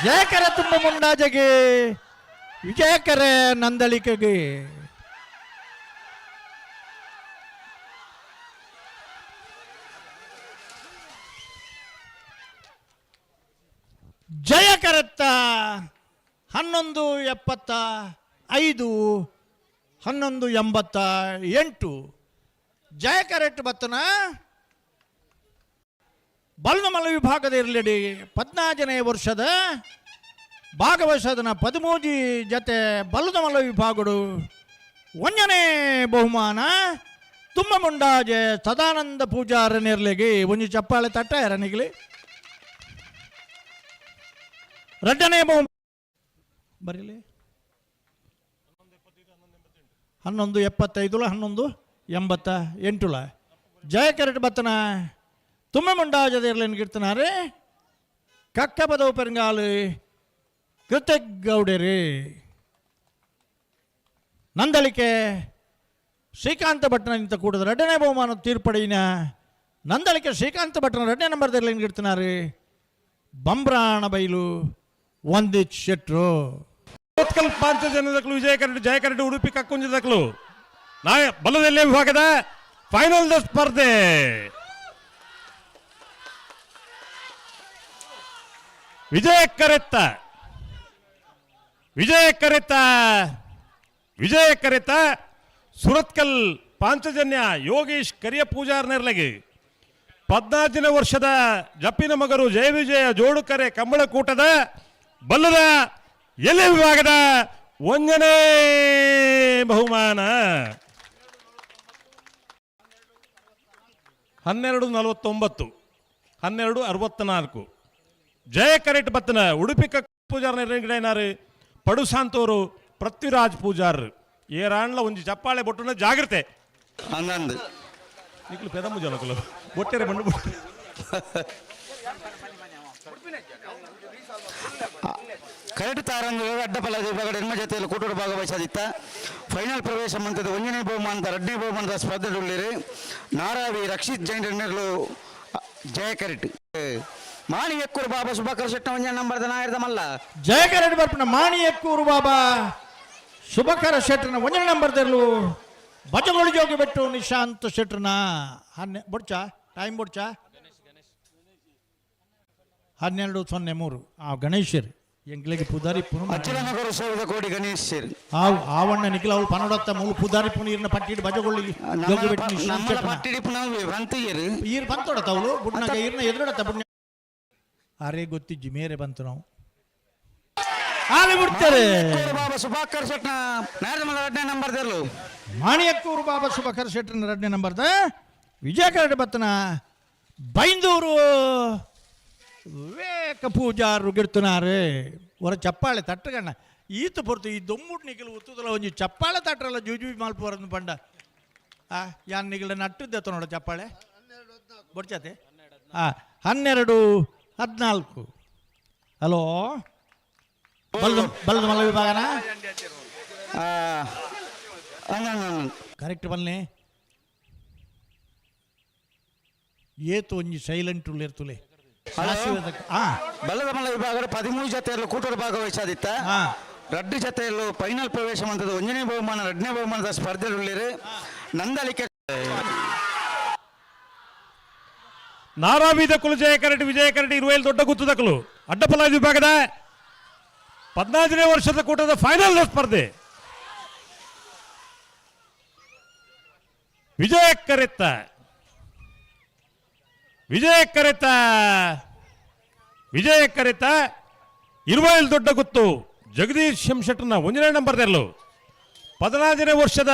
ಜಯಕರ ತುಂಬ ಮುಂಡಾಜಗೆ ವಿಜಯಕರ ನಂದಳಿಕೆಗೆ ಜಯಕರತ್ತ 1175 1188 ಜಯಕರೆಟ್ ಬತ್ತನ ಬಲ್ನಮಲ ವಿಭಾಗದ ಇರಲಿಡಿ 14ನೇ ವರ್ಷದ ಭಾಗವಹಿಸದನ 13 ಜತೆ ಬಲ್ನಮಲ ವಿಭಾಗಡು 1ನೇ ಬಹುಮಾನ ತುಂಬ ಮುಂಡಾಜೆ ಸದಾನಂದ ಪೂಜಾರನಿರ್ಲಿಗೆ ಒಂಜಿ ಚಪ್ಪಾಳೆ ತಟ್ಟ ಎರನಿಗ್ಲಿ 2ನೇ ಬಹುಮಾನ ಬರೀಲಿ 1175 1188 ಜಯಕರೆಟ್ ಬತ್ತನ ತುಂಬ ಮುಂಡಾಜದ ಇರಲಿನ ಗಿಡ್ತನಾರೆ ಕಕ್ಕ ಪದವು ಪೆರಂಗಾಲು ಕೃತಜ್ಞೌಡೆರಿ ನಂದಳಿಕೆ ಶ್ರೀಕಾಂತ ಭಟ್ನ ಇಂತ ಕೂಡದ 2ನೇ ಬಹುಮಾನ ತೀರ್ಪಡಿನ ನಂದಳಿಕೆ ಶ್ರೀಕಾಂತ ಭಟ್ನ 2ನೇ ನಂಬರ್ ಇರಲಿನ ಗಿಡ್ತನಾರೆ ಬಂಬ್ರಾಣ ಬೈಲು ವಂದಿತ್ ಶೆಟ್ರು ಉತ್ಕಲ್ ಪಾಂಚಜನ್ಯದಕ್ಕಲು ಜಯಕರಡು ಉಡುಪಿ ಕಕ್ಕುಂಜದಕ್ಕಲು ಬಲದಲ್ಲೇ ವಿಭಾಗದ ಫೈನಲ್ ಸ್ಪರ್ಧೆ ವಿಜಯಕರೆತ್ತ ಸುರತ್ಕಲ್ ಪಾಂಚಜನ್ಯ ಯೋಗೀಶ್ ಕರಿಯ ಪೂಜಾರ್ ನೆರ್ಲೆಗೆ 14ನೇ ವರ್ಷದ ಜಪ್ಪಿನ ಮಗರು ಜಯ ವಿಜಯ ಜೋಡುಕರೆ ಕಂಬಳಕೂಟದ ಬಲ್ಲದ ಎಲೆ ವಿಭಾಗದ 1ನೇ ಬಹುಮಾನ 1249 1264 ಜಯಕರೆಟ್ ಬತ್ತನ ಉಡುಪಿ ಪೂಜಾರ್ ನಿರ್ಣಯನಾರು ಪಡುಸಾಂತೋರು ಪೃಥ್ವಿರಾಜ್ ಪೂಜಾರ್ ಏರಾಣ್ಲ ಒಂಜಿ ಚಪ್ಪಾಳೆ ಬೊಟ್ಟುನ ಜಾಗ್ರತೆ ಅಂದಂದು ನಿಕ್ಲು ಪೆದಮು ಜನಕಲು ಬೊಟ್ಟೆರೆ ಬಂಡು ಕರೆಕ್ಟ್ ತಾರಂಗ ಅಡ್ಡಪಲ್ಲ ವಿಭಾಗದ ಹೆಣ್ಮ ಜೊತೆಯಲ್ಲಿ ಕೂಟೂರು ಭಾಗವಹಿಸದಿತ್ತ ಫೈನಲ್ ಪ್ರವೇಶ ಮಂತದ 1ನೇ ಬಹುಮಾನದ 2ನೇ ಬಹುಮಾನದ ಸ್ಪರ್ಧೆಗಳಿರಿ ನಾರಾವಿ ರಕ್ಷಿತ್ ಜೈನ್ ನಿರ್ಣಯಗಳು ಜಯಕರೆಟ್ ಮಾಣಿಯಕ್ಕೂರು ಬಾಬಾ ಸುಭಾಕರ್ ಶೆಟ್ಟ 1ನೇ ನಂಬರ್ದ ನಾಯರ್ದ ಮಲ್ಲ ಜಯಕರೆಟ್ ಬರ್ಪನ ಮಾಣಿಯಕ್ಕೂರು ಬಾಬಾ ಸುಭಾಕರ ಶೆಟ್ರನ 1ನೇ ನಂಬರ್ದರ್ಲು ಬಜಗೋಳಿ ಜೋಗಿ ಬಿಟ್ಟು ನಿಶಾಂತ್ ಶೆಟ್ರನ ಬೊಡ್ಚಾ ಟೈಮ್ ಬೊಡ್ಚಾ 12:03 ಆ ಗಣೇಶರ್ ಎಂಗ್ಲೆಗೆ ಪುದಾರಿ ಅಚ್ಚಲನಗರ ಸೇವದ ಕೋಡಿ ಗಣೇಶರ್ ಆವಣ್ಣ ನಿಖಿಲ ಅವಳು ಪನೋಡತ್ತ ಮೂಲ ಪುದಾರಿ ಪುನೀರ್ನ ಪಟ್ಟಿಡ್ ಬಜಗೊಳ್ಳಿ ಜೋಗಿ ಬಿಟ್ಟು ನಿಶಾಂತ್ ಶೆಟ್ರನ ಪಟ್ಟಿಡಿ ಪುನಃ ಬಂತಿಯರು ಈರ್ ಬಂತೋಡತ್ತ ಅವಳು ಬುಡ್ನಾಗ ಈರ್ನ ಎದುರಡತ್ತ ಬುಡ್ನ ಅರೆ ಗೊತ್ತಿಜ್ಜಿ ಮೇರೆ ಬಂತು ನಾವು ಆಲಿ ಬಿಡ್ತಾರೆ ಬಾಬಾ ಸುಭಾಕರ್ ಶೆಟ್ನ ನಾಯರ್ದ ಮಲ್ಲ 2ನೇ ನಂಬರ್ದರ್ಲು ಮಾಣಿಯಕ್ಕೂರು ಬಾಬಾ ಸುಭಾಕರ್ ಶೆಟ್ರನ 2ನೇ ನಂಬರ್ದ ವಿಜಯಕರೆಟ್ ಬತ್ತನ ಬೈಂದೂರು ವಿವೇಕ ಪೂಜಾರು ಗಿಡ್ತುನಾರೆ ಹೊರ ಚಪ್ಪಾಳೆ ತಟ್ಟಗಣ್ಣ ಈತ ಪೊರ್ತು ಈ ದೊಮ್ಮುಟ್ ನಿಖಿಲು ಉತ್ತದಲ್ಲ ಒಂಜಿ ಚಪ್ಪಾಳೆ ತಟ್ಟರಲ್ಲ ಜೂಜು ಮಾಲ್ಪುವರನ್ನು ಪಂಡ ಯಾನ್ ನಿಖಿಲ ನಟ್ಟದ್ದೆತ್ತ ನೋಡ ಚಪ್ಪಾಳೆ ಬೊಡ್ಚತೆ 12:14 ಹಲೋ ಬಲ್ಲದ ಮಲ್ಲ ವಿಭಾಗನ ಕರೆಕ್ಟ್ ಬನ್ನಿ ಏತು ಒಂಜಿ ಸೈಲೆಂಟ್ ಉಳ್ಳಿರ್ತುಲೆ ಬಲ್ಲದ ಮಲ್ಲ ವಿಭಾಗದ 13 ಜತೆಯಲ್ಲೂ ಕೂಟೂರು ಭಾಗವಹಿಸದಿತ್ತ 2 ಜತೆಯಲ್ಲೂ ಫೈನಲ್ ಪ್ರವೇಶ ಮಂತದ 1ನೇ ಬಹುಮಾನ 2ನೇ ಬಹುಮಾನದ ಸ್ಪರ್ಧೆಗಳಿರಿ ನಂದಳಿಕೆ ನಾರಾವಿದ ಕುಲು ಜಯಕರೆಟ್ ವಿಜಯಕರೆಟ್ ಇರುವೆಲ್ ದೊಡ್ಡ ಗುತ್ತದಕ್ಕಲು ಅಡ್ಡಪಲ್ಲ ವಿಭಾಗದ 14ನೇ ವರ್ಷದ ಕೂಟದ ಫೈನಲ್ ಸ್ಪರ್ಧೆ ವಿಜಯಕರೆತ ಇರುವೆಲ್ ದೊಡ್ಡ ಗುತ್ತು ಜಗದೀಶ್ ಶೆಟ್ನ 1ನೇ ನಂಬರ್ದಲ್ಲೂ 14ನೇ ವರ್ಷದ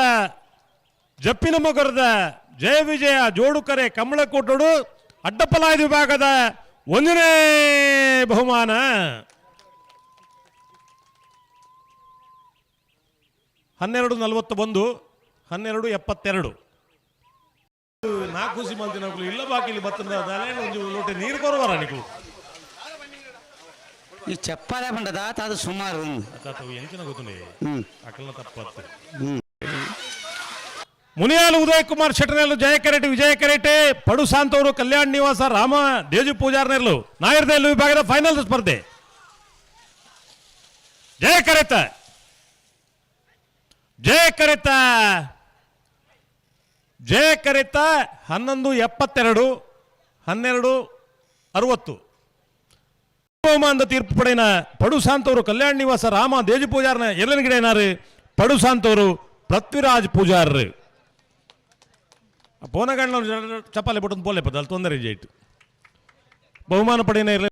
ಜಪ್ಪಿನ ಮಗರದ ಜಯ ವಿಜಯ ಜೋಡುಕರೆ ಕಂಬಳಕೂಟೋಡು ಅಡ್ಡಪಲಾಯ ವಿಭಾಗದ 1ನೇ ಬಹುಮಾನ 1241 1272 4 ಸಿಮಂತಿ ನಕಲು ಇಲ್ಲ ಬಾಕಿಲಿ ಬತ್ತದ ಒಂದು ಲೋಟೆ ನೀರು ಕೊರವರ ನಿಕಲು ಈ ಚಪ್ಪಾಳೆ ಬಂಡದ ಅದು ಸುಮಾರು ಎಂಚಿನ ಗೊತ್ತುನೆ ಅಕಲ್ನ ತಪ್ಪತ್ತು ಮುನಿಯಾಲು ಉದಯ್ ಕುಮಾರ್ ಶೆಟ್ಟರ್ನೆಲ್ಲು ಜಯಕರೆಟ್ ವಿಜಯಕರೆಟ್ ಪಡು ಶಾಂತವರು ಕಲ್ಯಾಣ್ ನಿವಾಸ ರಾಮ ದೇಜು ಪೂಜಾರ್ನೆಲ್ಲು ನಾಯರ್ದೆಲ್ಲು ವಿಭಾಗದ ಫೈನಲ್ ಸ್ಪರ್ಧೆ ಜಯ ಕರೆತ ಜಯ ಕರೆತ ಜಯ ಕರೆತ 11:72 12:60 ಬಹುಮಾನದ ತೀರ್ಪು ಪಡೆಯಿನ ಪಡುಸಾಂತವರು ಕಲ್ಯಾಣ ನಿವಾಸ ರಾಮ ದೇಜಿ ಪೂಜಾರನ ಎಲ್ಲನಗಿಡ ಏನಾರು ಪಡುಸಾಂತವರು ಪೃಥ್ವಿರಾಜ್ ಪೂಜಾರ್ರು ಪೋನಗಣ್ಣ ಚಪ್ಪಾಲೆ ಬಿಟ್ಟು ಪೋಲೆ ಪದ ಅಲ್ಲಿ ತೊಂದರೆ ಜೈಟು ಬಹುಮಾನ ಪಡೆಯಿನ